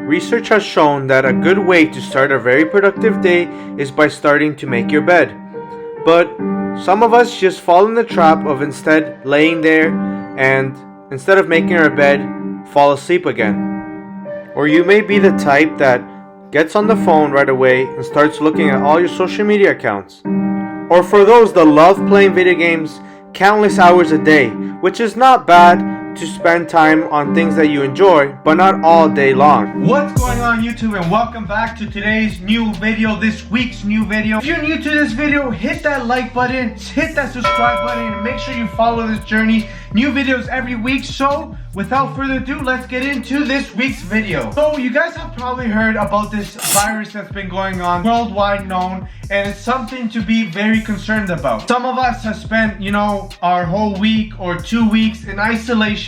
Research has shown that a good way to start a very productive day is by starting to make your bed. But some of us just fall in the trap of instead laying there and instead of making our bed, fall asleep again. Or you may be the type that gets on the phone right away and starts looking at all your social media accounts. Or for those that love playing video games countless hours a day, which is not bad to spend time on things that you enjoy, but not all day long. What's going on YouTube, and welcome back to today's new video, this week's new video. If you're new to this video, hit that like button, hit that subscribe button, and make sure you follow this journey. New videos every week. So without further ado, let's get into this week's video. So you guys have probably heard about this virus that's been going on, worldwide known, and it's something to be very concerned about. Some of us have spent, our whole week or 2 weeks in isolation.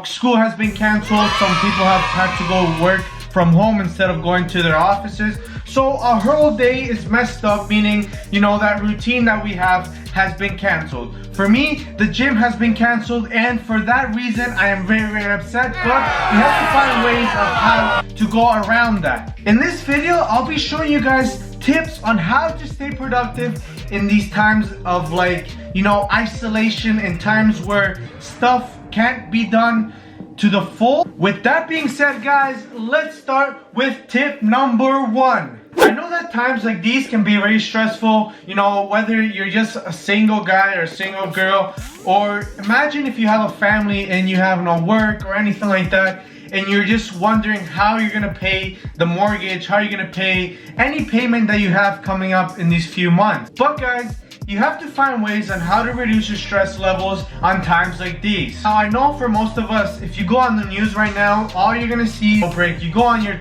School has been canceled. Some people have had to go work from home instead of going to their offices. So our whole day is messed up, meaning, that routine that we have has been canceled. For me, the gym has been canceled, and for that reason, I am very, very upset, but we have to find ways of how to go around that. In this video, I'll be showing you guys tips on how to stay productive in these times of isolation, and times where stuff can't be done to the full. With that being said, guys, let's start with tip number 1. I know that times like these can be very stressful, whether you're just a single guy or a single girl, or imagine if you have a family and you have no work or anything like that, and you're just wondering how you're gonna pay the mortgage, how you're gonna pay any payment that you have coming up in these few months. But guys, you have to find ways on how to reduce your stress levels on times like these. Now, I know for most of us, if you go on the news right now, all you're gonna see is break. You go on your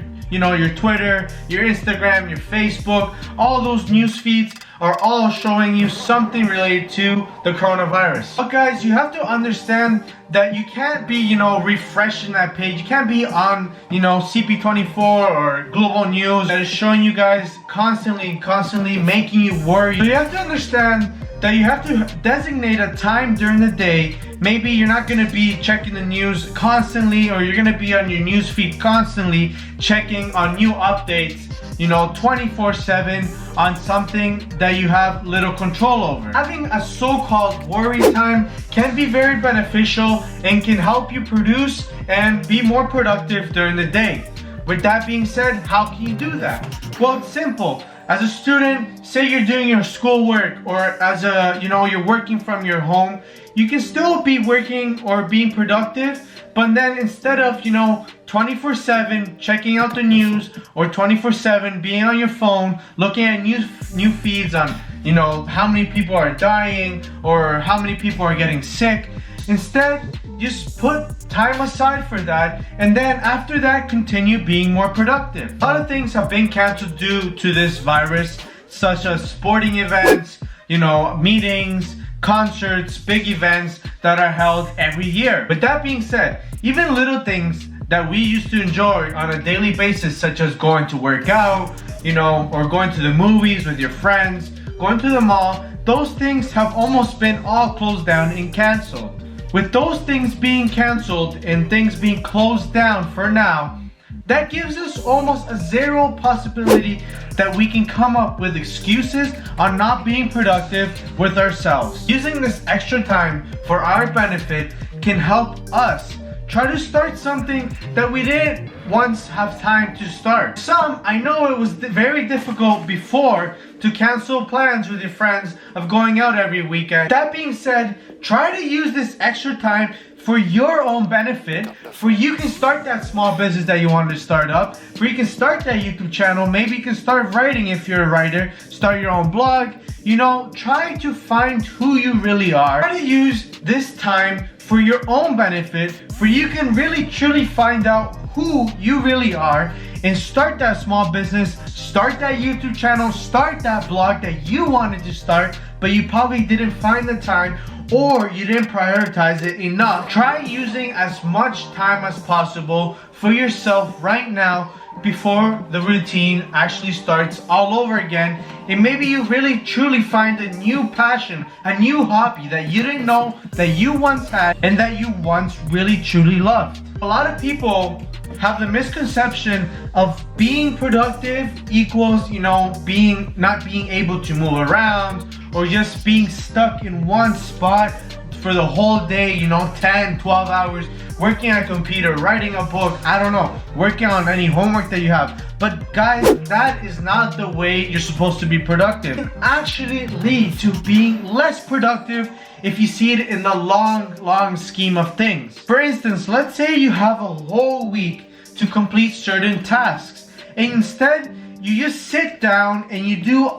Twitter, your Instagram, your Facebook, all those news feeds are all showing you something related to the coronavirus. But guys, you have to understand that you can't be, refreshing that page. You can't be on, CP24 or Global News that is showing you guys constantly making you worry. So you have to understand that you have to designate a time during the day. Maybe you're not gonna be checking the news constantly, or you're gonna be on your news feed constantly checking on new updates, 24/7 on something that you have little control over. Having a so-called worry time can be very beneficial and can help you produce and be more productive during the day. With that being said, how can you do that? Well, it's simple. As a student, say you're doing your schoolwork, or as you're working from your home, you can still be working or being productive, but then instead of 24/7 checking out the news, or 24/7 being on your phone looking at new feeds on how many people are dying or how many people are getting sick, instead just put time aside for that, and then after that continue being more productive. A lot of things have been canceled due to this virus, such as sporting events, meetings, concerts, big events that are held every year. With that being said, even little things that we used to enjoy on a daily basis, such as going to work out, or going to the movies with your friends, going to the mall, those things have almost been all closed down and canceled. With those things being canceled and things being closed down for now, that gives us almost a zero possibility that we can come up with excuses on not being productive with ourselves. Using this extra time for our benefit can help us try to start something that we didn't once have time to start. I know it was very difficult before to cancel plans with your friends of going out every weekend. That being said, try to use this extra time for your own benefit, for you can start that small business that you wanted to start up, for you can start that YouTube channel, maybe you can start writing if you're a writer, start your own blog, try to find who you really are. Try to use this time for your own benefit, for you can really truly find out who you really are, and start that small business, start that YouTube channel, start that blog that you wanted to start, but you probably didn't find the time, or you didn't prioritize it enough. Try using as much time as possible for yourself right now before the routine actually starts all over again, and maybe you really truly find a new passion, a new hobby that you didn't know that you once had and that you once really truly loved. A lot of people have the misconception of being productive equals, not being able to move around or just being stuck in one spot for the whole day, 10, 12 hours, working on a computer, writing a book, I don't know, working on any homework that you have. But guys, that is not the way you're supposed to be productive. It can actually lead to being less productive if you see it in the long scheme of things. For instance, let's say you have a whole week to complete certain tasks, and instead you just sit down and you do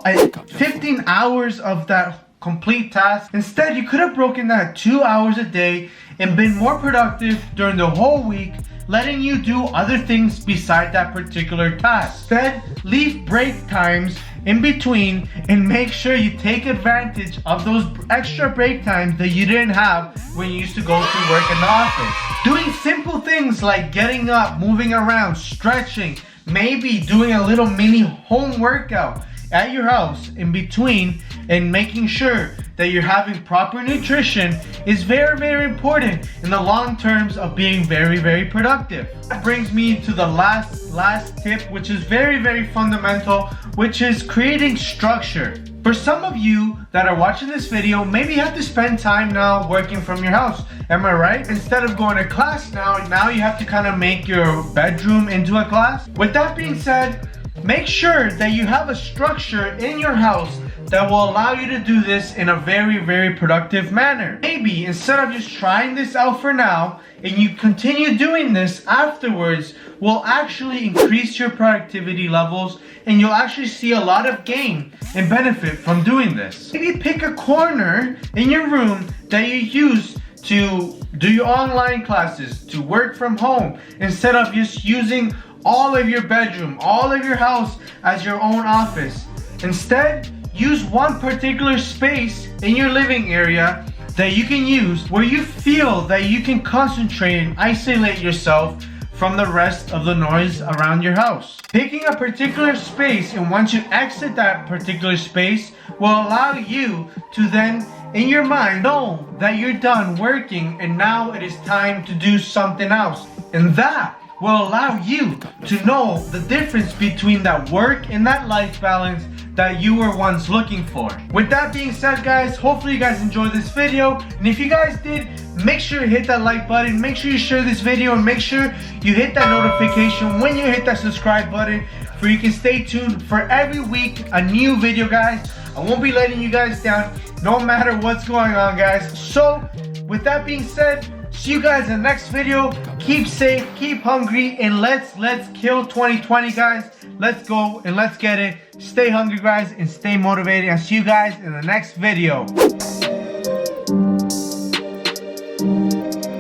15 hours of that complete task. Instead, you could have broken that 2 hours a day and been more productive during the whole week, letting you do other things beside that particular task. Instead, leave break times in between and make sure you take advantage of those extra break times that you didn't have when you used to go to work in the office. Doing simple things like getting up, moving around, stretching, maybe doing a little mini home workout at your house in between, and making sure that you're having proper nutrition is very important in the long terms of being very productive. That brings me to the last tip, which is very fundamental, which is creating structure. For some of you that are watching this video, maybe you have to spend time now working from your house. Am I right? Instead of going to class now you have to kind of make your bedroom into a class. With that being said, make sure that you have a structure in your house that will allow you to do this in a very productive manner. Maybe instead of just trying this out for now and you continue doing this afterwards, will actually increase your productivity levels and you'll actually see a lot of gain and benefit from doing this. Maybe pick a corner in your room that you use to do your online classes, to work from home, instead of just using all of your bedroom, all of your house as your own office. Instead, use one particular space in your living area that you can use where you feel that you can concentrate and isolate yourself from the rest of the noise around your house. Picking a particular space, and once you exit that particular space, will allow you to then in your mind know that you're done working and now it is time to do something else. And that will allow you to know the difference between that work and that life balance that you were once looking for. With that being said, guys, hopefully you guys enjoyed this video, and if you guys did, make sure you hit that like button, make sure you share this video, and make sure you hit that notification when you hit that subscribe button, for you can stay tuned for every week a new video, guys. I won't be letting you guys down no matter what's going on, guys. So with that being said, see you guys in the next video. Keep safe, keep hungry, and let's kill 2020, guys. Let's go and let's get it. Stay hungry, guys, and stay motivated. I'll see you guys in the next video.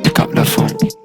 Pick up the phone.